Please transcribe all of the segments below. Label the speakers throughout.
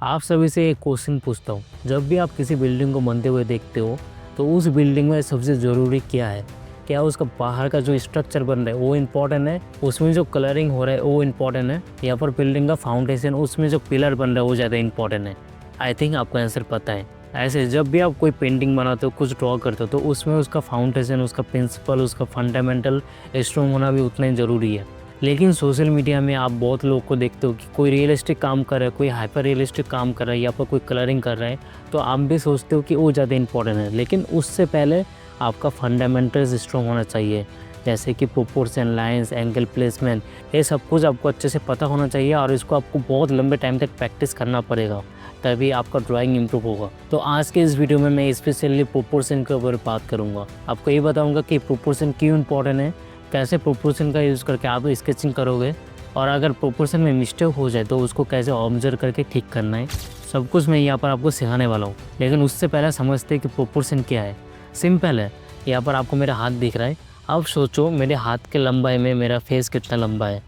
Speaker 1: आप सभी से एक क्वेश्चन पूछता हूँ। जब भी आप किसी बिल्डिंग को बनते हुए देखते हो तो उस बिल्डिंग में सबसे ज़रूरी क्या है? क्या उसका बाहर का जो स्ट्रक्चर बन रहा है वो इम्पोर्टेंट है, उसमें जो कलरिंग हो रहा है वो इम्पोर्टेंट है, या फिर बिल्डिंग का फाउंडेशन उसमें जो पिलर बन रहा है वो ज़्यादा इम्पोर्टेंट है? आई थिंक आपको आंसर पता है। ऐसे जब भी आप कोई पेंटिंग बनाते हो, कुछ ड्रॉ करते हो, तो उसमें उसका फाउंडेशन, उसका प्रिंसिपल, उसका फंडामेंटल स्ट्रॉन्ग होना भी उतना ही ज़रूरी है। लेकिन सोशल मीडिया में आप बहुत लोग को देखते हो कि कोई रियलिस्टिक काम कर रहा है, कोई हाइपर रियलिस्टिक काम कर रहा है, या फिर कोई कलरिंग कर रहा है, तो आप भी सोचते हो कि वो ज़्यादा इंपॉर्टेंट है। लेकिन उससे पहले आपका फंडामेंटल्स स्ट्रॉन्ग होना चाहिए, जैसे कि प्रोपोर्शन, लाइंस, एंगल प्लेसमेंट, ये सब कुछ आपको अच्छे से पता होना चाहिए और इसको आपको बहुत लंबे टाइम तक प्रैक्टिस करना पड़ेगा, तभी आपका ड्राइंग इम्प्रूव होगा। तो आज के इस वीडियो में मैं स्पेशली प्रोपोर्शन के ऊपर बात करूँगा। आपको ये बताऊँगा कि प्रोपोर्शन क्यों इम्पोर्टेंट है, कैसे प्रोपोर्शन का यूज़ करके आप स्केचिंग करोगे, और अगर प्रोपोर्शन में मिस्टेक हो जाए तो उसको कैसे ऑब्जर्व करके ठीक करना है। सब कुछ मैं यहाँ पर आपको सिखाने वाला हूँ। लेकिन उससे पहले समझते हैं कि प्रोपोर्शन क्या है। सिंपल है। यहाँ पर आपको मेरा हाथ दिख रहा है। अब सोचो मेरे हाथ के लंबाई में मेरा फेस कितना लंबा है,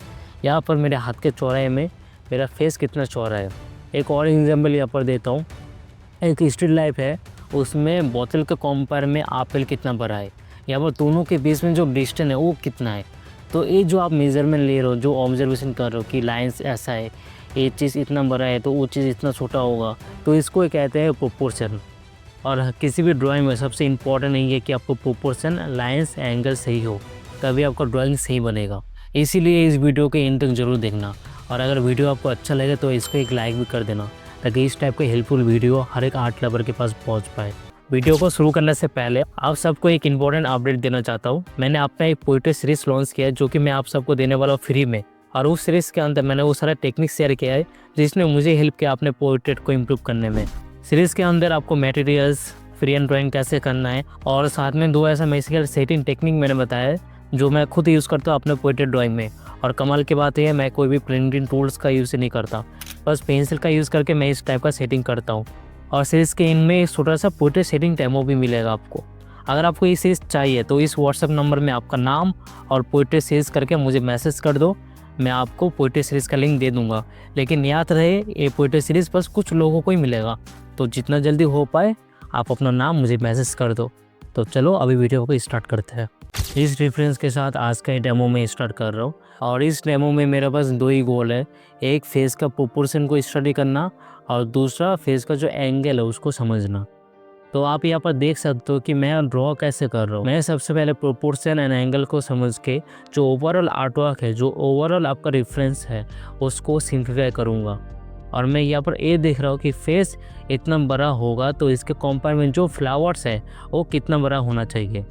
Speaker 1: यहाँ पर मेरे हाथ के चौड़ाई में मेरा फेस कितना चौड़ा है। एक और एग्जाम्पल यहाँ पर देता हूँ। एक स्ट्रीट लाइफ है, उसमें बोतल के कंपेयर में एप्पल कितना बड़ा है, यहाँ पर दोनों के बीच में जो डिस्टेंस है वो कितना है। तो ये जो आप मेजरमेंट ले रहे हो, जो ऑब्जर्वेशन कर रहे हो कि लाइंस ऐसा है, ये चीज़ इतना बड़ा है तो वो चीज़ इतना छोटा होगा, तो इसको कहते हैं प्रोपोर्शन। और किसी भी ड्राइंग में सबसे इम्पोर्टेंट नहीं है कि आपको प्रोपोर्शन, लाइंस, एंगल सही हो, तभी आपका ड्राइंग सही बनेगा। इसीलिए इस वीडियो के एंड तक ज़रूर देखना, और अगर वीडियो आपको अच्छा लगे तो इसको एक लाइक भी कर देना, ताकि इस टाइप के हेल्पफुल वीडियो हर एक आर्ट लवर के पास पहुंच पाए। वीडियो को शुरू करने से पहले आप सबको एक इम्पोर्टेंट अपडेट देना चाहता हूँ। मैंने अपना एक पोएट्री सीरीज लॉन्च किया है, जो कि मैं आप सबको देने वाला हूँ फ्री में। और उस सीरीज के अंदर मैंने वो सारा टेक्निक शेयर किया है जिसने मुझे हेल्प किया अपने पोएट्री को इम्प्रूव करने में। सीरीज के अंदर आपको मटेरियल्स, फ्री हैंड ड्राइंग कैसे करना है, और साथ में 2 ऐसा मैजिकल सेटिंग टेक्निक मैंने बताया है जो मैं खुद यूज़ करता हूँ अपने पोएट्री ड्राइंग में। और कमाल की बात है, मैं कोई भी प्रिंटिंग टूल्स का यूज़ नहीं करता, बस पेंसिल का यूज़ करके मैं इस टाइप का सेटिंग करता हूँ। और सीरीज़ के इनमें एक छोटा सा पोएट्री सेटिंग डेमो भी मिलेगा आपको। अगर आपको ये सीरीज़ चाहिए तो इस व्हाट्सएप नंबर में आपका नाम और पोएट्री सीरीज़ करके मुझे मैसेज कर दो, मैं आपको पोएट्री सीरीज़ का लिंक दे दूँगा। लेकिन याद रहे, ये पोएट्री सीरीज़ बस कुछ लोगों को ही मिलेगा, तो जितना जल्दी हो पाए आप अपना नाम मुझे मैसेज कर दो। तो चलो अभी वीडियो को स्टार्ट करते हैं। इस रेफरेंस के साथ आज का ये डेमो में स्टार्ट कर रहा हूँ, और इस डेमो में मेरे पास 2 ही गोल है। एक फेस का प्रोपोर्शन को स्टडी करना, और दूसरा फेस का जो एंगल है उसको समझना। तो आप यहाँ पर देख सकते हो कि मैं ड्रॉ कैसे कर रहा हूँ। मैं सबसे पहले प्रोपोर्शन एंड एंगल को समझ के जो ओवरऑल आर्टवर्क है, जो ओवरऑल आपका रेफरेंस है, उसको सिंप्लीफाई करूँगा। और मैं यहाँ पर ये देख रहा हूँ कि फेस इतना बड़ा होगा तो इसके कंपेयर में जो फ्लावर्स है वो कितना बड़ा होना चाहिए।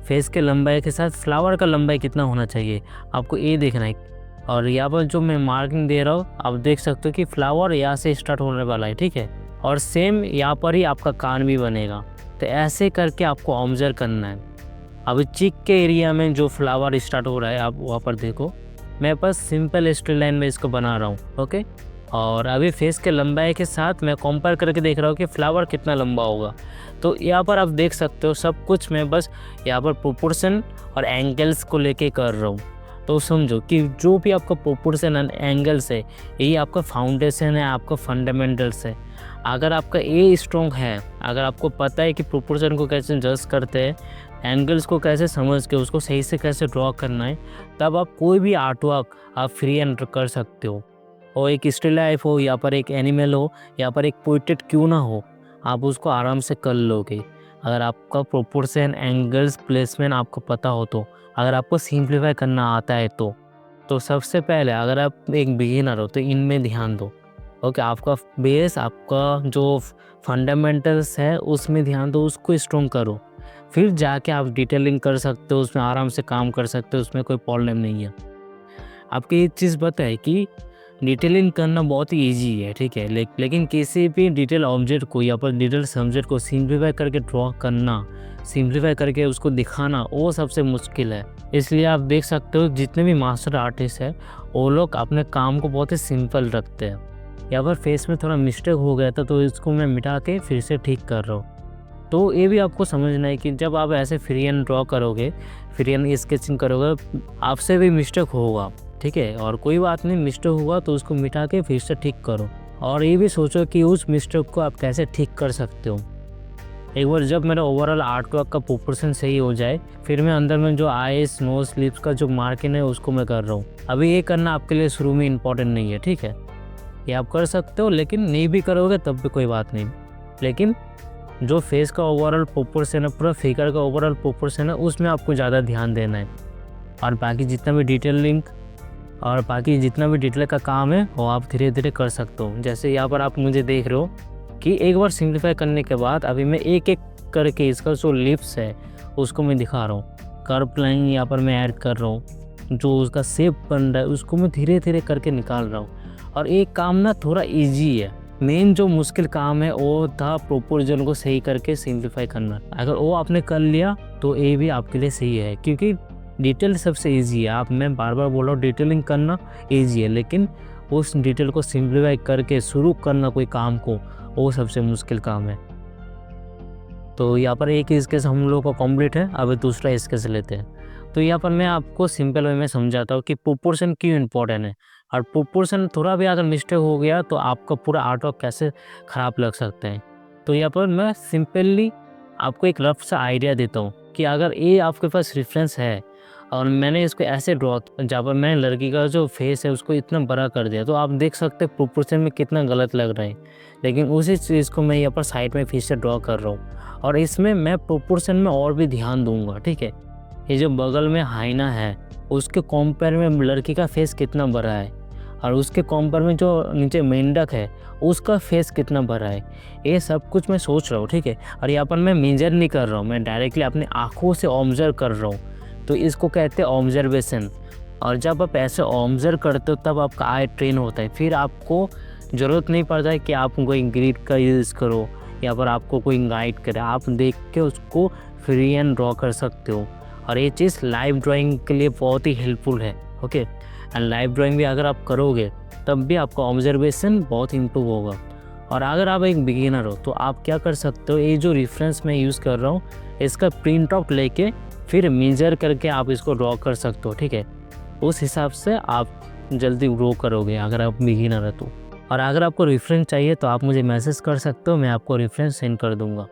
Speaker 1: फेस के लंबाई के साथ फ्लावर का लंबाई कितना होना चाहिए, आपको ये देखना है। और यहाँ पर जो मैं मार्किंग दे रहा हूँ, आप देख सकते हो कि फ्लावर यहाँ से स्टार्ट होने वाला है, ठीक है। और सेम यहाँ पर ही आपका कान भी बनेगा। तो ऐसे करके आपको ऑब्जर्व करना है। अभी चिक के एरिया में जो फ्लावर स्टार्ट हो रहा है, आप वहाँ पर देखो, मैं बस सिंपल स्ट्रेट लाइन में इसको बना रहा हूँ, ओके। और अभी फेस के लंबाई के साथ मैं कंपेयर करके देख रहा हूँ कि फ्लावर कितना लंबा होगा। तो यहाँ पर आप देख सकते हो सब कुछ मैं बस यहाँ पर प्रोपोर्शन और एंगल्स को लेके कर रहा हूँ। तो समझो कि जो भी आपका प्रोपोर्शन एंड एंगल्स है, यही आपका फाउंडेशन है, आपका फंडामेंटल्स है। अगर आपका ये स्ट्रॉन्ग है, अगर आपको पता है कि प्रोपोर्शन को कैसे जज करते हैं, एंगल्स को कैसे समझ के उसको सही से कैसे ड्रॉ करना है, तब आप कोई भी आर्टवर्क आप फ्री हैंड कर सकते हो। और एक स्टिल लाइफ हो, या पर एक एनिमल हो, या पर एक पोर्ट्रेट क्यों ना हो, आप उसको आराम से कर लोगे अगर आपका प्रोपोर्शन, एंगल्स, प्लेसमेंट आपको पता हो तो। अगर आपको सिंप्लीफाई करना आता है तो सबसे पहले अगर आप एक बिगिनर हो तो इनमें ध्यान दो, ओके। आपका बेस, आपका जो फंडामेंटल्स है उसमें ध्यान दो, उसको स्ट्रॉन्ग करो। फिर जाके आप डिटेलिंग कर सकते हो, उसमें आराम से काम कर सकते हो, उसमें कोई प्रॉब्लम नहीं है। आपको ये चीज़ पता है कि डिटेलिंग करना बहुत ही ईजी है, ठीक है। लेकिन किसी भी डिटेल ऑब्जेक्ट को या पर डिटेल सब्जेक्ट को सिंप्लीफाई करके ड्रॉ करना, सिंप्लीफाई करके उसको दिखाना, वो सबसे मुश्किल है। इसलिए आप देख सकते हो जितने भी मास्टर आर्टिस्ट हैं वो लोग अपने काम को बहुत ही सिंपल रखते हैं। या पर फेस में थोड़ा मिस्टेक हो गया था तो इसको मैं मिटा के फिर से ठीक कर रहा हूँ। तो ये भी आपको समझना है कि जब आप ऐसे फ्री हैंड ड्रॉ करोगे, फ्री हैंड स्केचिंग करोगे, आपसे भी मिस्टेक होगा, ठीक है। और कोई बात नहीं, मिस्टेक हुआ तो उसको मिटा के फिर से ठीक करो। और ये भी सोचो कि उस मिस्टेक को आप कैसे ठीक कर सकते हो। एक बार जब मेरा ओवरऑल आर्ट वर्क का प्रोपोर्शन सही हो जाए, फिर मैं अंदर में जो आईज नोज लिप्स का जो मार्किंग है उसको मैं कर रहा हूँ। अभी ये करना आपके लिए शुरू में इम्पॉर्टेंट नहीं है, ठीक है, ये आप कर सकते हो, लेकिन नहीं भी करोगे तब भी कोई बात नहीं। लेकिन जो फेस का ओवरऑल प्रोपोर्शन है, पूरा फिगर का ओवरऑल प्रोपोर्शन है, उसमें आपको ज़्यादा ध्यान देना है। और बाकी जितना भी डिटेलिंग और बाकी जितना भी डिटेल का काम है वो आप धीरे धीरे कर सकते हो। जैसे यहाँ पर आप मुझे देख रहे हो कि एक बार सिंप्लीफाई करने के बाद अभी मैं एक एक करके इसका जो लिप्स है उसको मैं दिखा रहा हूँ। कर्व लाइन यहाँ पर मैं ऐड कर रहा हूँ, जो उसका शेप बन रहा है उसको मैं धीरे धीरे करके निकाल रहा हूँ। और एक काम ना थोड़ा ईजी है, मेन जो मुश्किल काम है वो था प्रोपोर्शन को सही करके सिंप्लीफाई करना। अगर वो आपने कर लिया तो ये भी आपके लिए सही है, क्योंकि डिटेल सबसे इजी है। मैं बार बार बोल रहा हूँ डिटेलिंग करना इजी है, लेकिन उस डिटेल को सिंप्लीफाई करके शुरू करना कोई काम को, वो सबसे मुश्किल काम है। तो यहाँ पर एक स्केच हम लोग का कंप्लीट है, अब दूसरा स्केच लेते हैं। तो यहाँ पर मैं आपको सिंपल वे में समझाता हूँ कि प्रोपोर्शन क्यों इम्पोर्टेंट है, और प्रोपोर्शन थोड़ा भी अगर मिस्टेक हो गया तो आपका पूरा आर्ट वर्क कैसे ख़राब लग सकता है। तो यहाँ पर मैं सिंपली आपको एक रफ सा आइडिया देता हूँ कि अगर ये आपके पास रेफरेंस है और मैंने इसको ऐसे ड्रॉ, जहाँ पर मैंने लड़की का जो फेस है उसको इतना बड़ा कर दिया, तो आप देख सकते हैं प्रोपोर्शन में कितना गलत लग रहा है। लेकिन उसी चीज़ को मैं यहाँ पर साइड में फिर से ड्रॉ कर रहा हूँ, और इसमें मैं प्रोपोर्शन में और भी ध्यान दूंगा, ठीक है। ये जो बगल में हाइना है उसके कंपेयर में लड़की का फेस कितना बड़ा है, और उसके कंपेयर में जो नीचे मेंढक है उसका फेस कितना बड़ा है, ये सब कुछ मैं सोच रहा हूँ, ठीक है। और यहाँ पर मैं मेजर नहीं कर रहा हूँ, मैं डायरेक्टली अपनी आँखों से ऑब्जर्व कर रहा हूँ। तो इसको कहते हैं ऑब्जर्वेशन। और जब आप ऐसे ऑब्जर्व करते हो तब आपका आई ट्रेन होता है, फिर आपको ज़रूरत नहीं पड़ता है कि आप कोई ग्रिड का यूज़ करो या पर आपको कोई गाइड करे, आप देख के उसको फ्री एंड ड्रॉ कर सकते हो। और ये चीज़ लाइव ड्राइंग के लिए बहुत ही हेल्पफुल है, ओके। एंड लाइव ड्राइंग भी अगर आप करोगे तब भी आपका ऑब्जर्वेशन बहुत इम्प्रूव होगा। और अगर आप एक बिगिनर हो तो आप क्या कर सकते हो, ये जो रेफरेंस मैं यूज़ कर रहा हूँ इसका प्रिंट आउट लेके फिर मेजर करके आप इसको ड्रॉ कर सकते हो, ठीक है। उस हिसाब से आप जल्दी ग्रो करोगे अगर आप बिगिनर है तो। और अगर आपको रेफरेंस चाहिए तो आप मुझे मैसेज कर सकते हो, मैं आपको रेफरेंस सेंड कर दूंगा।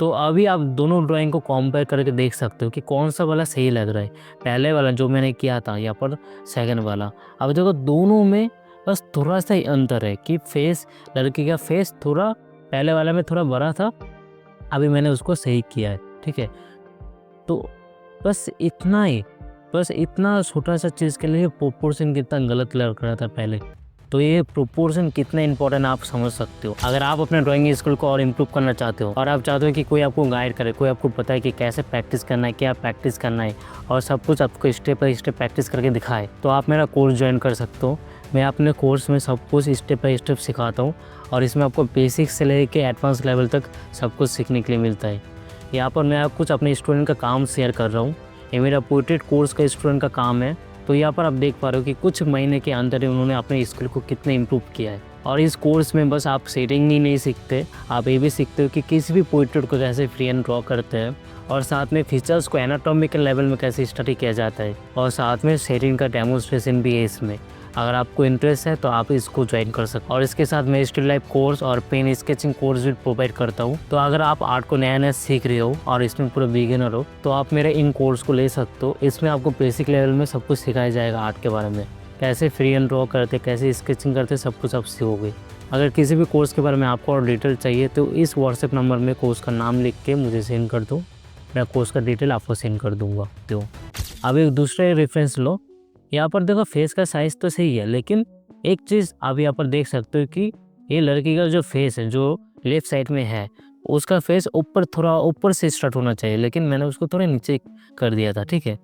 Speaker 1: तो अभी आप दोनों ड्राइंग को कंपेयर करके देख सकते हो कि कौन सा वाला सही लग रहा है, पहले वाला जो मैंने किया था या पर सेकंड वाला। अब देखो दोनों में बस थोड़ा सा ही अंतर है कि फेस, लड़की का फेस थोड़ा पहले वाला में थोड़ा बड़ा था, अभी मैंने उसको सही किया है, ठीक है। तो बस इतना ही, बस इतना छोटा सा चीज़ के लिए प्रोपोर्शन कितना गलत लग रहा था पहले। तो ये प्रोपोर्शन कितना इंपॉर्टेंट आप समझ सकते हो। अगर आप अपने ड्राइंग स्किल को और इम्प्रूव करना चाहते हो और आप चाहते हो कि कोई आपको गाइड करे, कोई आपको पता है कि कैसे प्रैक्टिस करना है, क्या प्रैक्टिस करना है, और सब कुछ आपको स्टेप बाई स्टेप प्रैक्टिस करके दिखाए, तो आप मेरा कोर्स ज्वाइन कर सकते हो। मैं अपने कोर्स में सब कुछ स्टेप बाई स्टेप सिखाता हूँ, और इसमें आपको बेसिक से लेकर एडवांस लेवल तक सब कुछ सीखने के लिए मिलता है। यहाँ पर मैं कुछ अपने स्टूडेंट का काम शेयर कर रहा हूँ, ये मेरा पोर्ट्रेट कोर्स का स्टूडेंट का काम है। तो यहाँ पर आप देख पा रहे हो कि कुछ महीने के अंदर ही उन्होंने अपने स्किल को कितने इम्प्रूव किया है। और इस कोर्स में बस आप शेडिंग ही नहीं सीखते, आप ये भी सीखते हो कि किसी भी पोर्ट्रेट को कैसे फ्री एंड ड्रॉ करते हैं, और साथ में फीचर्स को एनाटॉमिकल लेवल में कैसे स्टडी किया जाता है, और साथ में शेडिंग का डेमोन्स्ट्रेशन भी है इसमें। अगर आपको इंटरेस्ट है तो आप इसको ज्वाइन कर सकते हो। और इसके साथ मैं स्टिल लाइफ कोर्स और पेन स्केचिंग कोर्स भी प्रोवाइड करता हूँ। तो अगर आप आर्ट को नया नया सीख रहे हो और इसमें पूरा बिगिनर हो तो आप मेरे इन कोर्स को ले सकते हो। इसमें आपको बेसिक लेवल में सब कुछ सिखाया जाएगा, आर्ट के बारे में कैसे फ्री एंड ड्रॉ करते, कैसे स्केचिंग करते, सब कुछ आप सीखोगे। अगर किसी भी कोर्स के बारे में आपको और डिटेल चाहिए तो इस व्हाट्सएप नंबर में कोर्स का नाम लिख के मुझे सेंड कर दो, मैं कोर्स का डिटेल आपको सेंड कर दूँगा। तो अब एक दूसरा रेफरेंस लो। यहाँ पर देखो फेस का साइज़ तो सही है, लेकिन एक चीज़ आप यहाँ पर देख सकते हो कि ये लड़की का जो फेस है जो लेफ्ट साइड में है उसका फेस ऊपर, थोड़ा ऊपर से स्टार्ट होना चाहिए, लेकिन मैंने उसको थोड़ा नीचे कर दिया था, ठीक है।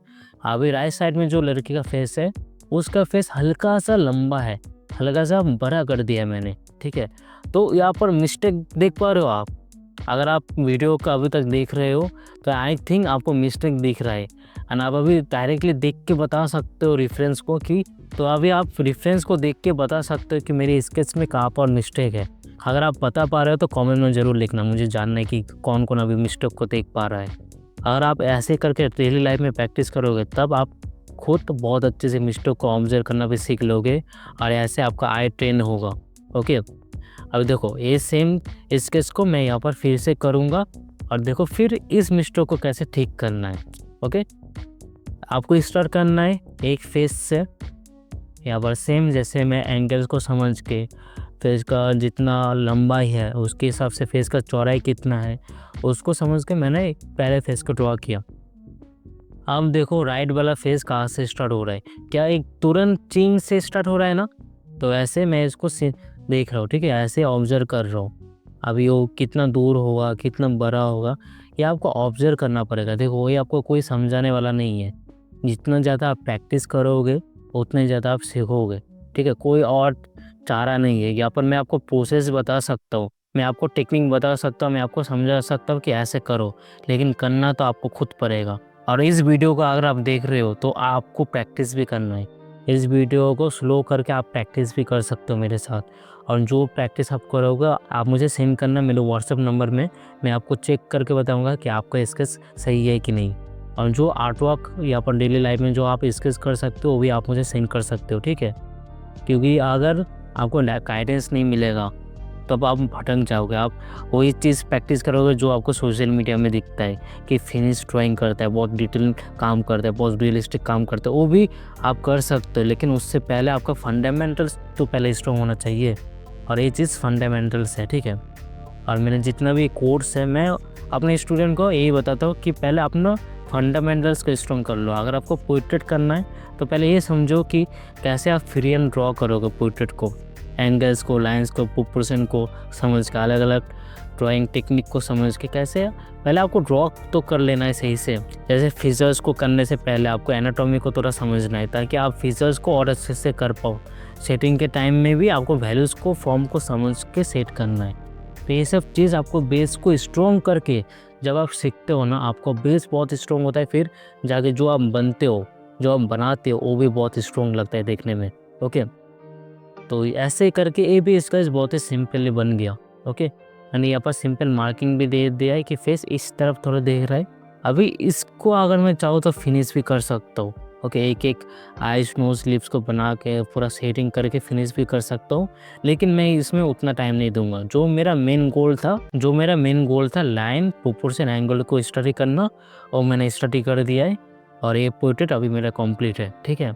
Speaker 1: अभी राइट साइड में जो लड़की का फेस है उसका फेस हल्का सा लंबा है, हल्का सा बड़ा कर दिया मैंने, ठीक है। तो यहाँ पर मिस्टेक देख पा रहे हो आप, अगर आप वीडियो को अभी तक देख रहे हो तो आई थिंक आपको मिस्टेक दिख रहा है, एंड आप अभी डायरेक्टली देख के बता सकते हो रेफरेंस को कि, तो अभी आप रेफरेंस को देख के बता सकते हो कि मेरी स्केच में कहाँ पर मिस्टेक है। अगर आप बता पा रहे हो तो कमेंट में ज़रूर लिखना, मुझे जानना है कि कौन कौन अभी मिस्टेक को देख पा रहा है। अगर आप ऐसे करके डेली लाइफ में प्रैक्टिस करोगे तब आप खुद बहुत अच्छे से मिस्टेक को ऑब्जर्व करना भी सीख लोगे, और ऐसे आपका आई ट्रेन होगा, ओके। अब देखो ये सेम स्केच को मैं यहाँ पर फिर से करूँगा और देखो फिर इस मिस्टेक को कैसे ठीक करना है। ओके, आपको स्टार्ट करना है एक फेस से। यहाँ पर सेम जैसे मैं एंगल्स को समझ के फेस का जितना लंबाई है उसके हिसाब से फेस का चौड़ाई कितना है उसको समझ के मैंने पहले फेस को ड्रॉ किया। अब देखो राइट वाला फेस कहाँ से स्टार्ट हो रहा है, क्या एक तुरंत चीन से स्टार्ट हो रहा है ना, तो ऐसे मैं इसको देख रहा हूँ। ठीक है, ऐसे ऑब्जर्व कर रहा हूँ। अभी वो कितना दूर होगा, कितना बड़ा होगा, ये आपको ऑब्जर्व करना पड़ेगा। देखो ये आपको कोई समझाने वाला नहीं है, जितना ज़्यादा आप प्रैक्टिस करोगे उतना ही ज़्यादा आप सीखोगे। ठीक है, कोई और चारा नहीं है। यहाँ पर मैं आपको प्रोसेस बता सकता हूँ, मैं आपको टेक्निक बता सकता हूँ, मैं आपको समझा सकता हूँ कि ऐसे करो, लेकिन करना तो आपको खुद पड़ेगा। और इस वीडियो को अगर आप देख रहे हो तो आपको प्रैक्टिस भी करना है। इस वीडियो को स्लो करके आप प्रैक्टिस भी कर सकते हो मेरे साथ, और जो प्रैक्टिस आप करोगे आप मुझे सेंड करना मेरे व्हाट्सएप नंबर में। मैं आपको चेक करके बताऊंगा कि आपका स्केच सही है कि नहीं। और जो आर्ट वर्क या पर डेली लाइफ में जो आप स्केच कर सकते हो वो भी आप मुझे सेंड कर सकते हो। ठीक है, क्योंकि अगर आपको गाइडेंस नहीं मिलेगा तब आप भटक जाओगे। आप वही चीज़ प्रैक्टिस करोगे जो आपको सोशल मीडिया में दिखता है कि फिनिश ड्राइंग करता है, बहुत डिटेल काम करता है, बहुत रियलिस्टिक काम करता है, वो भी आप कर सकते हो। लेकिन उससे पहले आपका फंडामेंटल्स तो पहले स्ट्रॉन्ग होना चाहिए, और ये चीज़ फंडामेंटल्स है। ठीक है, और मैंने जितना भी कोर्स है मैं अपने स्टूडेंट को यही बताता हूँ कि पहले अपना फंडामेंटल्स को स्ट्रॉन्ग कर लो। अगर आपको पोर्ट्रेट करना है तो पहले ये समझो कि कैसे आप फ्री हैंड ड्रॉ करोगे पोर्ट्रेट को, एंगल्स को, लाइंस को, प्रोपोर्शन को समझ के, अलग अलग ड्राइंग टेक्निक को समझ के कैसे पहले आपको ड्रॉ तो कर लेना है सही से। जैसे फिचर्स को करने से पहले आपको एनाटॉमी को थोड़ा समझना है ताकि आप फिचर्स को और अच्छे से कर पाओ। सेटिंग के टाइम में भी आपको वैल्यूज़ को, फॉर्म को समझ के सेट करना है। तो ये सब चीज़ आपको बेस को स्ट्रॉन्ग करके जब आप सीखते हो ना, आपको बेस बहुत स्ट्रॉन्ग होता है, फिर जाके जो आप बनते हो, जो आप बनाते हो वो भी बहुत स्ट्रॉन्ग लगता है देखने में। ओके, तो ऐसे करके ये भी इसका बहुत ही सिंपली बन गया। ओके, यानी यहाँ पर सिंपल मार्किंग भी दे दिया है कि फेस इस तरफ थोड़ा देख रहा है। अभी इसको अगर मैं चाहूँ तो फिनिश भी कर सकता हूँ। ओके, एक एक आईज, नोज, लिप्स को बना के पूरा सेटिंग करके फिनिश भी कर सकता हूँ, लेकिन मैं इसमें उतना टाइम नहीं दूंगा। जो मेरा मेन गोल था लाइन, प्रोपोर्शन, एंगल को स्टडी करना, और मैंने स्टडी कर दिया है, और ये पोर्ट्रेट अभी मेरा कंप्लीट है। ठीक है,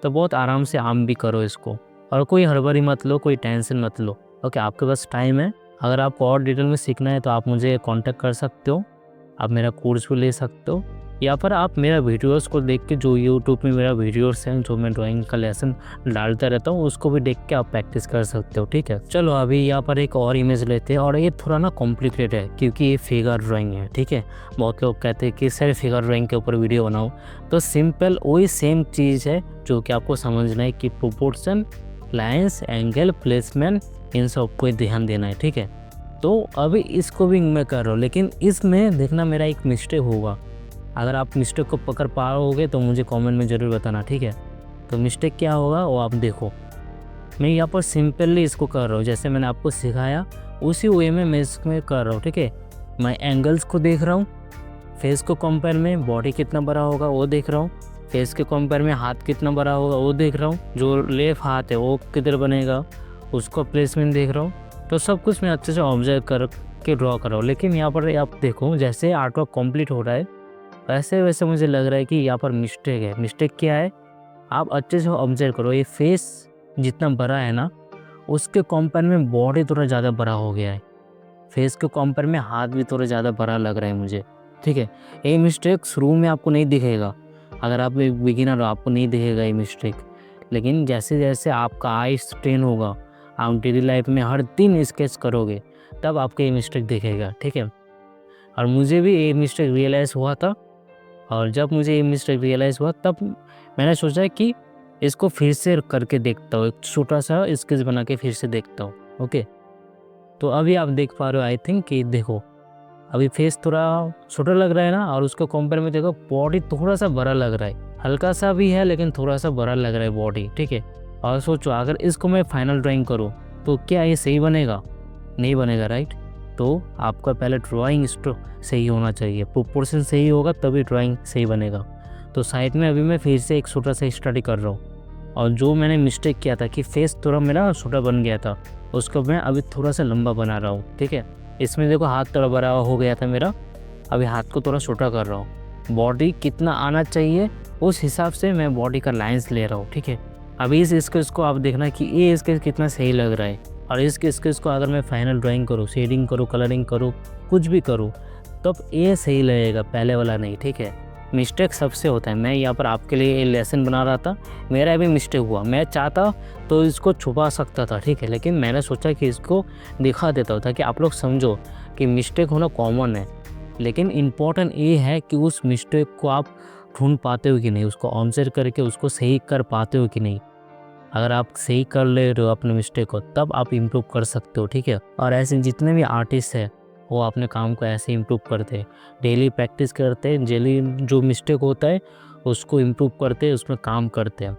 Speaker 1: तो बहुत आराम से आम भी करो इसको, और कोई हड़बड़ी मत लो, कोई टेंशन मत लो। ओके, आपके पास टाइम है। अगर आपको और डिटेल में सीखना है तो आप मुझे कांटेक्ट कर सकते हो, आप मेरा कोर्स भी ले सकते हो, या फिर आप मेरा वीडियोस को देख के, जो यूट्यूब में मेरा वीडियोस हैं जो मैं ड्राइंग का लेसन डालता रहता हूँ, उसको भी देख के आप प्रैक्टिस कर सकते हो। ठीक है, चलो अभी यहाँ पर एक और इमेज लेते हैं, और ये थोड़ा ना कॉम्प्लिकेटेड है क्योंकि ये फिगर ड्राइंग है। ठीक है, बहुत लोग कहते हैं कि सर फिगर ड्राइंग के ऊपर वीडियो बनाओ, तो सिंपल वही सेम चीज़ है जो कि आपको समझना है कि प्रोपोर्शन, लाइन्स, एंगल, प्लेसमेंट, इन सब को ध्यान देना है। ठीक है, तो अभी इसको भी मैं कर रहा हूँ, लेकिन इसमें देखना मेरा एक मिस्टेक होगा। अगर आप मिस्टेक को पकड़ पाओगे तो मुझे कमेंट में ज़रूर बताना। ठीक है, तो मिस्टेक क्या होगा वो आप देखो। मैं यहाँ पर सिंपली इसको कर रहा हूँ, जैसे मैंने आपको सिखाया उसी वे में मैं इसमें कर रहा हूँ। ठीक है, मैं एंगल्स को देख रहा हूँ, फेस को कंपेयर में बॉडी कितना बड़ा होगा वो देख रहा हूँ, फेस के कंपेयर में हाथ कितना बड़ा होगा वो देख रहा हूँ, जो लेफ्ट हाथ है वो किधर बनेगा उसको प्लेसमेंट देख रहा हूँ। तो सब कुछ मैं अच्छे से ऑब्जर्व करके ड्रॉ कर रहा हूँ। लेकिन यहाँ पर आप देखो जैसे आर्ट वर्क कम्प्लीट हो रहा है वैसे वैसे मुझे लग रहा है कि यहाँ पर मिस्टेक है। मिस्टेक क्या है, आप अच्छे से ऑब्जर्व करो। ये फेस जितना बड़ा है ना, उसके कंपेयर में बॉडी थोड़ा ज़्यादा बड़ा हो गया है, फेस के कंपेयर में हाथ भी थोड़ा ज़्यादा बड़ा लग रहा है मुझे। ठीक है, ये मिस्टेक शुरू में आपको नहीं दिखेगा, अगर आप एक बिगिनर हो आपको नहीं दिखेगा ये मिस्टेक, लेकिन जैसे जैसे आपका आई स्ट्रेन होगा, आप डेली लाइफ में हर दिन स्केच करोगे, तब आपको ये मिस्टेक दिखेगा। ठीक है, और मुझे भी ये मिस्टेक रियलाइज़ हुआ था, और जब मुझे ये मिस्टेक रियलाइज़ हुआ तब मैंने सोचा कि इसको फिर से करके देखता हूँ, एक छोटा सा स्केच बना के फिर से देखता हूँ। ओके, तो अभी आप देख पा रहे हो आई थिंक कि देखो अभी फेस थोड़ा छोटा लग रहा है ना, और उसको कंपेयर में देखो बॉडी थोड़ा सा बड़ा लग रहा है, हल्का सा भी है लेकिन थोड़ा सा बड़ा लग रहा है बॉडी। ठीक है, और सोचो अगर इसको मैं फाइनल ड्राइंग करूँ तो क्या ये सही बनेगा? नहीं बनेगा, राइट। तो आपका पहले ड्राइंग सही होना चाहिए, प्रोपोर्शन सही होगा तभी ड्राइंग सही बनेगा। तो साइड में अभी मैं फिर से एक छोटा सा स्टडी कर रहा हूँ। और जो मैंने मिस्टेक किया था कि फेस थोड़ा मेरा छोटा बन गया था, उसको मैं अभी थोड़ा सा लंबा बना रहा हूँ, ठीक है। इसमें देखो हाथ थोड़ा बड़ा हो गया था मेरा, अभी हाथ को थोड़ा छोटा कर रहा हूँ। बॉडी कितना आना चाहिए उस हिसाब से मैं बॉडी का लाइंस ले रहा हूँ, ठीक है। अभी इस स्केच को आप देखना कि ये स्केच कितना सही लग रहा है, और इस स्केच को अगर मैं फाइनल ड्राइंग करूँ, शेडिंग करूँ, कलरिंग करूँ, कुछ भी करूँ, तब ये सही लगेगा, पहले वाला नहीं, ठीक है। मिस्टेक सबसे होता है, मैं यहाँ पर आपके लिए ये लेसन बना रहा था, मेरा भी मिस्टेक हुआ। मैं चाहता तो इसको छुपा सकता था, ठीक है, लेकिन मैंने सोचा कि इसको दिखा देता हूँ ताकि आप लोग समझो कि मिस्टेक होना कॉमन है, लेकिन इम्पॉर्टेंट ये है कि उस मिस्टेक को आप ढूंढ पाते हो कि नहीं, उसको ऑब्जर्व करके उसको सही कर पाते हो कि नहीं। अगर आप सही कर ले रहे हो अपने मिस्टेक को, तब आप इम्प्रूव कर सकते हो, ठीक है। और ऐसे जितने भी आर्टिस्ट हैं वो अपने काम को ऐसे इम्प्रूव करते हैं, डेली प्रैक्टिस करते हैं, डेली जो मिस्टेक होता है उसको इम्प्रूव करते हैं, उसमें काम करते हैं।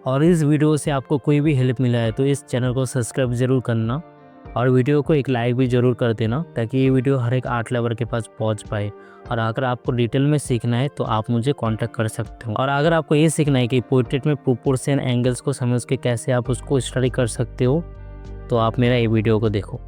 Speaker 1: और इस वीडियो से आपको कोई भी हेल्प मिला है तो इस चैनल को सब्सक्राइब ज़रूर करना, और वीडियो को एक लाइक भी ज़रूर कर देना, ताकि ये वीडियो हर एक आर्ट लवर के पास पहुंच पाए। और अगर आपको डिटेल में सीखना है तो आप मुझे कांटेक्ट कर सकते हो। और अगर आपको ये सीखना है कि पोर्ट्रेट में प्रोपोर्शन एंगल्स को समझ के कैसे आप उसको स्टडी कर सकते हो, तो आप मेरा ये वीडियो को देखो।